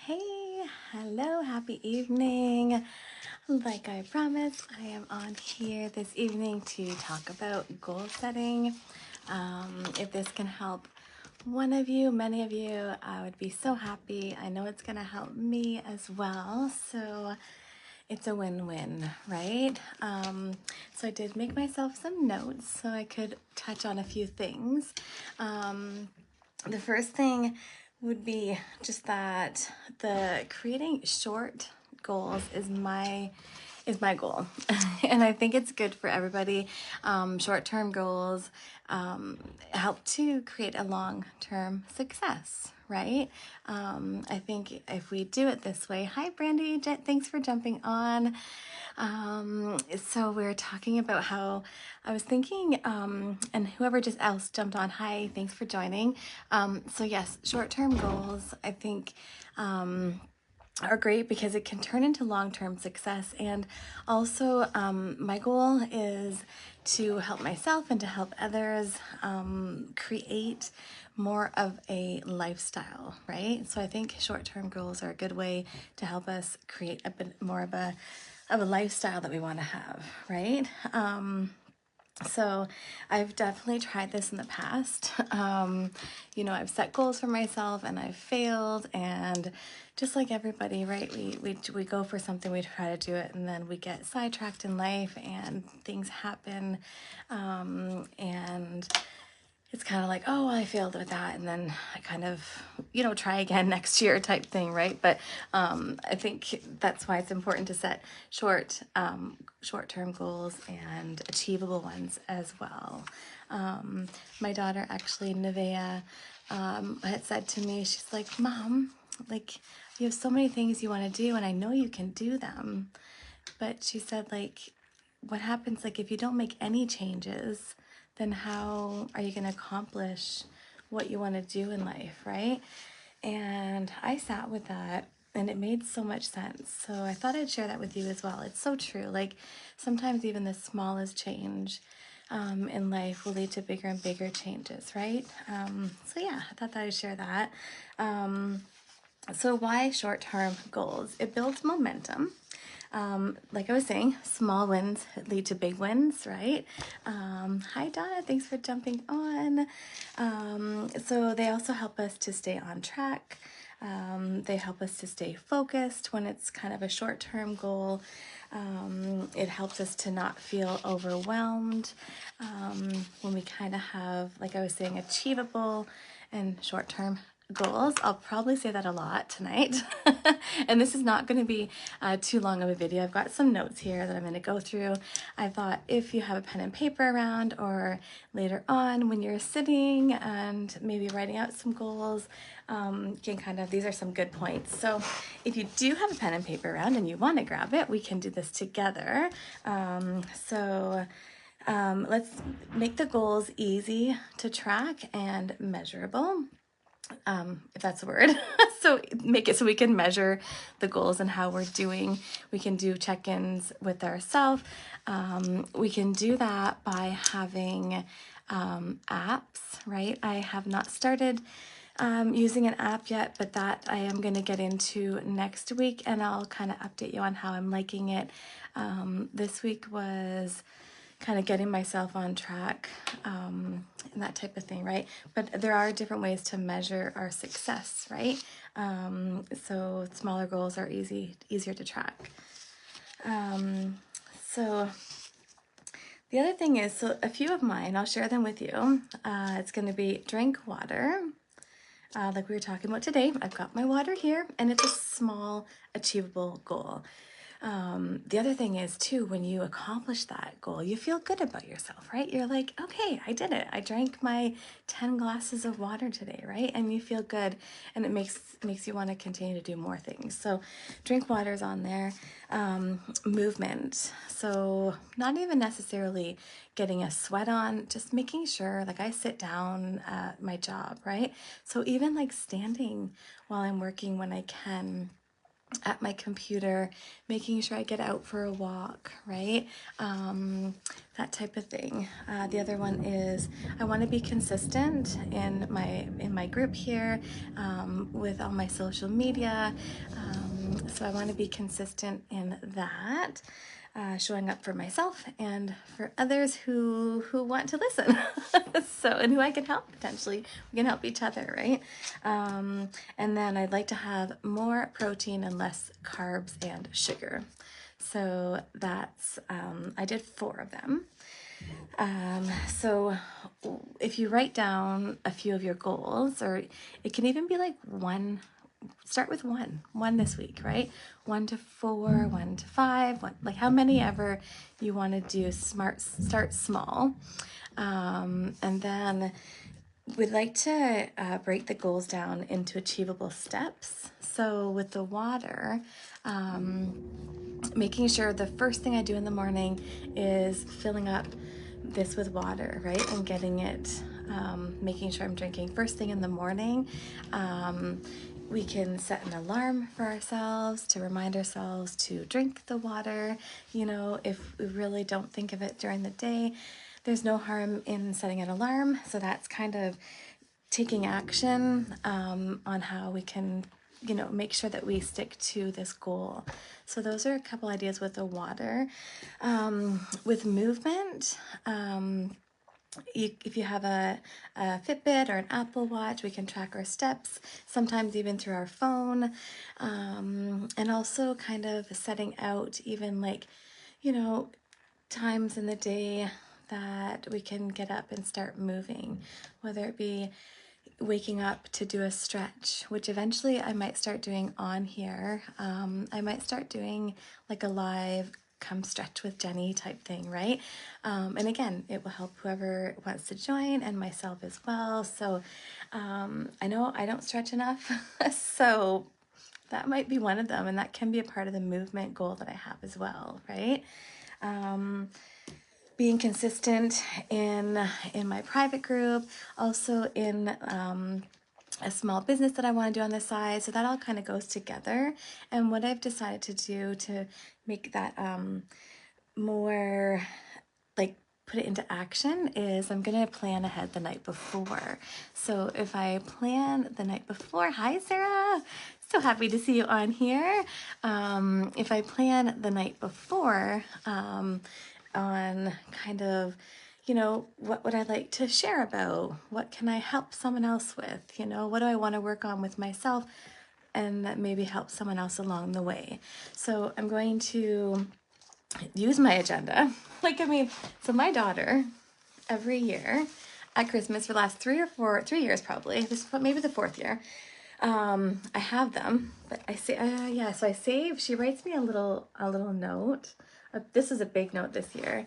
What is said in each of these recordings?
Hey, hello, happy evening. Like I promised, I am on here this evening to talk about goal setting. If this can help one of you, many of you, I would be so happy. I know it's going to help me as well. So it's a win-win, right? So I did make myself some notes so I could touch on a few things. The first thing would be just that the creating short goals is my goal. And I think it's good for everybody. Short-term goals help to create a long-term success, right? I think if we do it this way, hi Brandy, thanks for jumping on. So we're talking about how I was thinking, and whoever just else jumped on, hi, thanks for joining. So yes, short-term goals, I think, are great because it can turn into long-term success. And also, my goal is to help myself and to help others create more of a lifestyle, right? So I think short-term goals are a good way to help us create a bit more of a lifestyle that we want to have, right? So I've definitely tried this in the past. I've set goals for myself and I've failed, and just like everybody, right? We go for something, we try to do it, and then we get sidetracked in life and things happen. And it's kind of like, oh, well, I failed with that, and then I kind of, try again next year type thing, right? But I think that's why it's important to set short-term goals and achievable ones as well. My daughter, actually, Nevaeh, had said to me, she's like, Mom, like, you have so many things you want to do, and I know you can do them. But she said, like, what happens, like, if you don't make any changes, then how are you going to accomplish what you want to do in life, right? And I sat with that and it made so much sense. So I thought I'd share that with you as well. It's so true. Like sometimes even the smallest change in life will lead to bigger and bigger changes, right? So yeah, I thought that I'd share that. So why short-term goals? It builds momentum. Like I was saying, small wins lead to big wins, right? Hi Donna, thanks for jumping on. So they also help us to stay on track. They help us to stay focused when it's kind of a short-term goal. It helps us to not feel overwhelmed when we kind of have, like I was saying, achievable and short-term goals. I'll probably say that a lot tonight. And this is not going to be too long of a video. I've got some notes here that I'm going to go through. I thought if you have a pen and paper around, or later on when you're sitting and maybe writing out some goals, you can kind of, these are some good points. So if you do have a pen and paper around and you want to grab it, we can do this together. Let's make the goals easy to track and measurable, if that's a word. So make it so we can measure the goals and how we're doing. We can do check-ins with ourselves. We can do that by having apps, right? I have not started using an app yet, but that I am going to get into next week, and I'll kind of update you on how I'm liking it. This week was kind of getting myself on track, and that type of thing, right? But there are different ways to measure our success, right? So smaller goals are easier to track. So the other thing is, so a few of mine, I'll share them with you. It's going to be drink water. Like we were talking about today, I've got my water here, and it's a small, achievable goal. The other thing is too, when you accomplish that goal, you feel good about yourself, right? You're like, okay, I did it. I drank my 10 glasses of water today, right? And you feel good, and it makes you want to continue to do more things. So drink water's on there. Movement. So not even necessarily getting a sweat on, just making sure, like I sit down at my job, right? So even like standing while I'm working when I can, at my computer, making sure I get out for a walk, right? That type of thing. The other one is I want to be consistent in my group here, with all my social media. So I want to be consistent in that. Showing up for myself and for others who want to listen. So, and who I can help potentially. We can help each other, right? And then I'd like to have more protein and less carbs and sugar. So that's, I did 4 of them. So if you write down a few of your goals, or it can even be like one, start with one this week, right? 1 to 4, 1 to 5, like how many ever you want to do. Start small. And then we'd like to break the goals down into achievable steps. So with the water, making sure the first thing I do in the morning is filling up this with water, right? And getting it, making sure I'm drinking first thing in the morning. We can set an alarm for ourselves to remind ourselves to drink the water. You know, if we really don't think of it during the day, there's no harm in setting an alarm. So that's kind of taking action on how we can, you know, make sure that we stick to this goal. So those are a couple ideas with the water. With movement, if you have a Fitbit or an Apple Watch, we can track our steps, sometimes even through our phone. And also kind of setting out even like, you know, times in the day that we can get up and start moving, whether it be waking up to do a stretch, which eventually I might start doing on here. I might start doing like a live come stretch with Jenny type thing, right? And again, it will help whoever wants to join and myself as well. So I know I don't stretch enough, so that might be one of them, and that can be a part of the movement goal that I have as well, right? Being consistent in my private group, also in a small business that I want to do on the side. So that all kind of goes together. And what I've decided to do to make that more like put it into action is I'm going to plan ahead the night before. So if I plan the night before, hi Sarah, so happy to see you on here. If I plan the night before on kind of, you know, what would I like to share about? What can I help someone else with? You know, what do I want to work on with myself and that maybe help someone else along the way? So I'm going to use my agenda. Like, I mean, so my daughter, every year at Christmas for the last 3 years probably, this maybe the 4th year, I have them, but I say, yeah, so I save, she writes me a little note. This is a big note this year.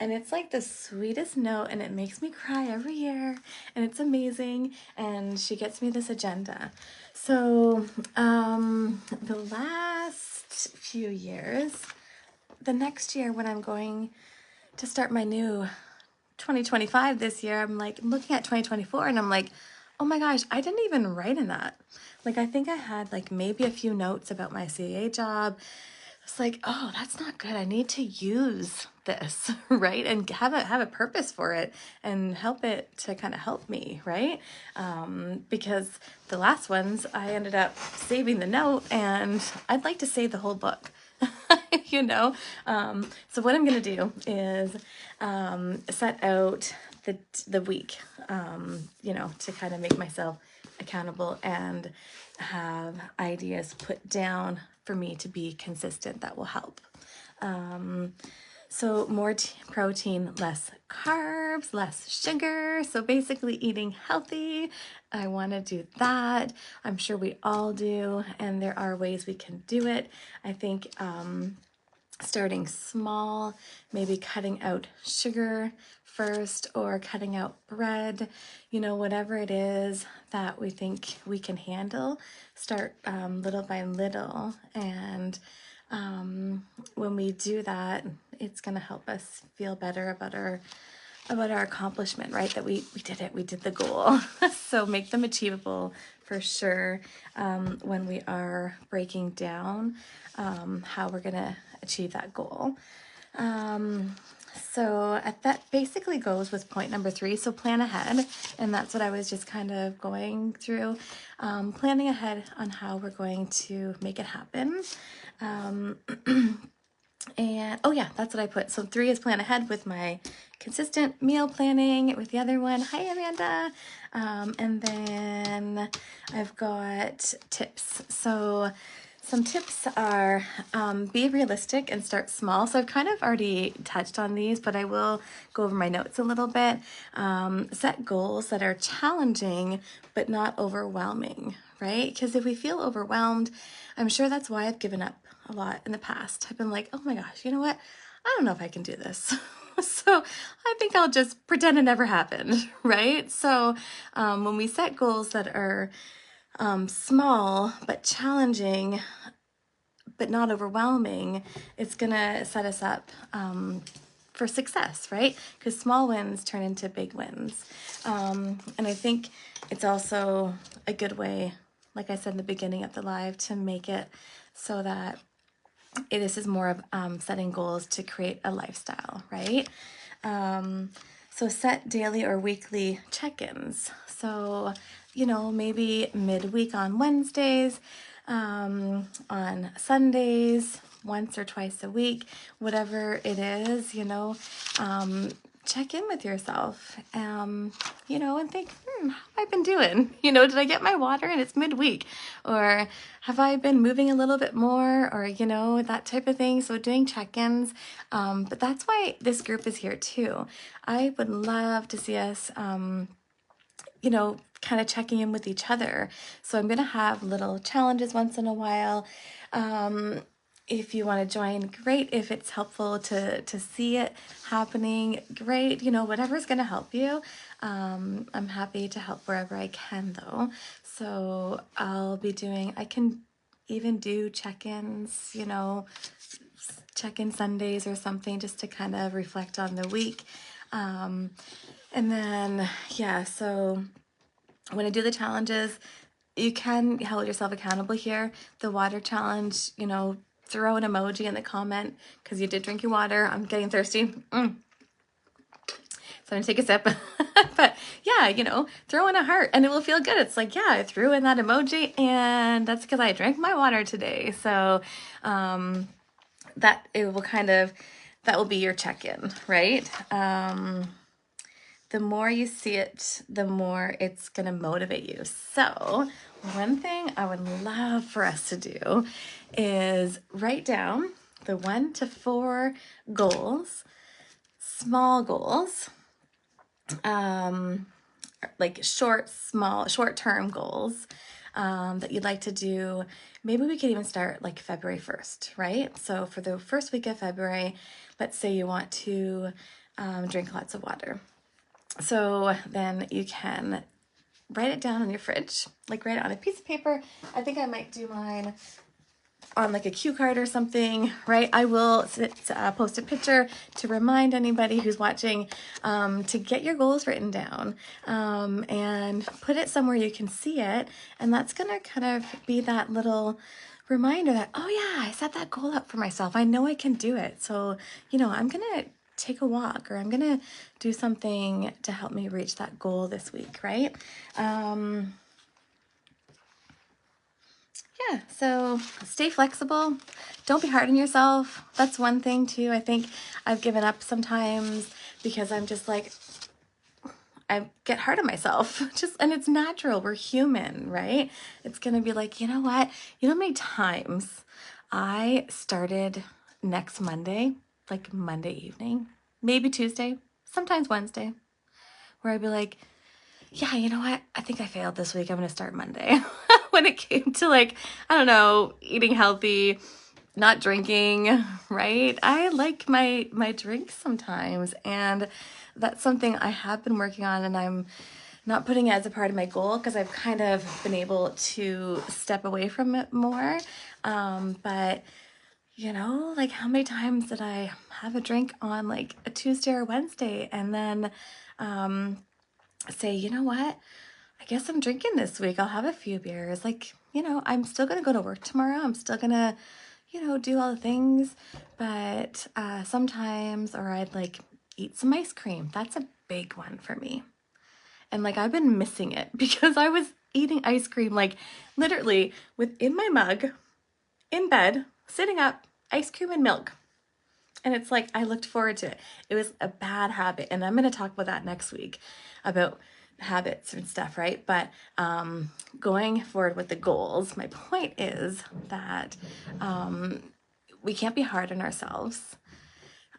And it's like the sweetest note, and it makes me cry every year, and it's amazing. And she gets me this agenda. So the last few years, the next year when I'm going to start my new 2025 this year, I'm like looking at 2024 and I'm like, oh my gosh, I didn't even write in that. Like, I think I had like maybe a few notes about my CA job. It's like, oh, that's not good. I need to use this, right? And have a purpose for it and help it to kind of help me, right? Because the last ones, I ended up saving the note, and I'd like to save the whole book. You know, so what I'm gonna do is set out the week, you know, to kind of make myself accountable and have ideas put down for me to be consistent that will help. So more protein, less carbs, less sugar. So basically eating healthy. I want to do that. I'm sure we all do, and there are ways we can do it. I think starting small, maybe cutting out sugar first or cutting out bread, you know, whatever it is that we think we can handle, start little by little. And when we do that, it's going to help us feel better about our accomplishment, right? That we did it, we did the goal. So make them achievable for sure when we are breaking down how we're gonna achieve that goal. So that basically goes with point number 3. So plan ahead. And that's what I was just kind of going through, planning ahead on how we're going to make it happen. And oh yeah, that's what I put. So 3 is plan ahead with my consistent meal planning with the other one. Hi, Amanda. And then I've got tips. So some tips are be realistic and start small. So I've kind of already touched on these, but I will go over my notes a little bit. Set goals that are challenging, but not overwhelming, right? Because if we feel overwhelmed, I'm sure that's why I've given up a lot in the past. I've been like, oh my gosh, you know what? I don't know if I can do this. So I think I'll just pretend it never happened, right? So when we set goals that are small but challenging but not overwhelming, it's gonna set us up for success, right? Because small wins turn into big wins. And I think it's also a good way, like I said in the beginning of the live, to make it so that this is more of setting goals to create a lifestyle, right? So set daily or weekly check-ins. So, you know, maybe midweek on Wednesdays, on Sundays, once or twice a week, whatever it is, you know, check in with yourself, you know, and think, how have I been doing? You know, did I get my water and it's midweek? Or have I been moving a little bit more? Or, you know, that type of thing. So doing check-ins, but that's why this group is here too. I would love to see us, you know, kind of checking in with each other. So I'm going to have little challenges once in a while. If you want to join, great. If it's helpful to see it happening, great. You know, whatever's going to help you. I'm happy to help wherever I can though. So I'll be doing, I can even do check-ins, you know, check-in Sundays or something, just to kind of reflect on the week. And then, yeah, so when I do the challenges, you can hold yourself accountable here. The water challenge, you know, throw an emoji in the comment because you did drink your water. I'm getting thirsty. So I'm gonna take a sip. But yeah, you know, throw in a heart and it will feel good. It's like, yeah, I threw in that emoji and that's because I drank my water today. So that it will kind of, that will be your check-in, right? The more you see it, the more it's going to motivate you. So one thing I would love for us to do is write down the 1 to 4 goals, small goals, like short-term goals that you'd like to do. Maybe we could even start like February 1st, right? So for the first week of February, let's say you want to drink lots of water. So then you can write it down on your fridge, like write it on a piece of paper. I think I might do mine on like a cue card or something, right? I will post a picture to remind anybody who's watching to get your goals written down and put it somewhere you can see it. And that's gonna kind of be that little reminder that, oh yeah, I set that goal up for myself. I know I can do it. So, you know, I'm gonna take a walk or I'm gonna do something to help me reach that goal this week, right? Yeah, so stay flexible. Don't be hard on yourself. That's one thing too. I think I've given up sometimes because I'm just like, I get hard on myself. And it's natural. We're human, right? It's gonna be like, you know what? You know how many times I started next Monday, like Monday evening, maybe Tuesday, sometimes Wednesday, where I'd be like, yeah, you know what? I think I failed this week. I'm going to start Monday. When it came to like, I don't know, eating healthy, not drinking, right? I like my drinks sometimes. And that's something I have been working on and I'm not putting it as a part of my goal because I've kind of been able to step away from it more. But you know, like how many times did I have a drink on like a Tuesday or Wednesday and then say, you know what? I guess I'm drinking this week. I'll have a few beers. Like, you know, I'm still going to go to work tomorrow. I'm still going to, you know, do all the things. But sometimes, or I'd like eat some ice cream. That's a big one for me. And like, I've been missing it because I was eating ice cream, like literally within my mug, in bed, sitting up, ice cream and milk. And it's like, I looked forward to it. It was a bad habit. And I'm going to talk about that next week, about habits and stuff, right? But going forward with the goals, my point is that we can't be hard on ourselves.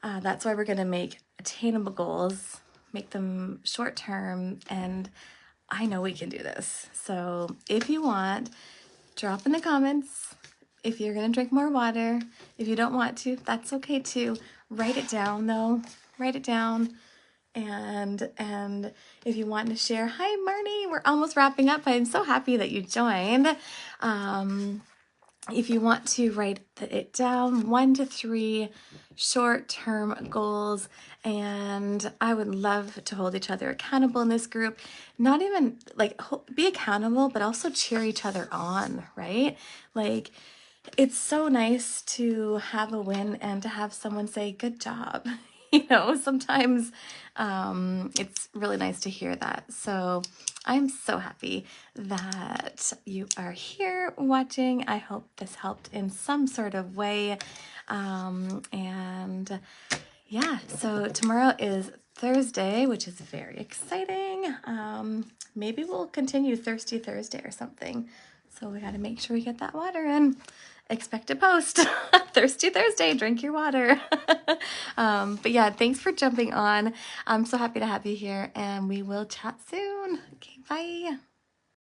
That's why we're going to make attainable goals, make them short term, and I know we can do this. So if you want, drop in the comments if you're going to drink more water. If you don't want to, that's okay too. Write it down though. Write it down. And if you want to share, hi Marnie, we're almost wrapping up. I'm so happy that you joined. If you want to write it down, 1 to 3 short-term goals, and I would love to hold each other accountable in this group. Not even like be accountable, but also cheer each other on, right? Like, it's so nice to have a win and to have someone say, good job. You know, sometimes it's really nice to hear that. So I'm so happy that you are here watching. I hope this helped in some sort of way. And yeah, so tomorrow is Thursday, which is very exciting. Maybe we'll continue Thirsty Thursday or something. So we got to make sure we get that water in. Expect a post. Thirsty Thursday, drink your water. But yeah, thanks for jumping on. I'm so happy to have you here, and we will chat soon. Okay, bye.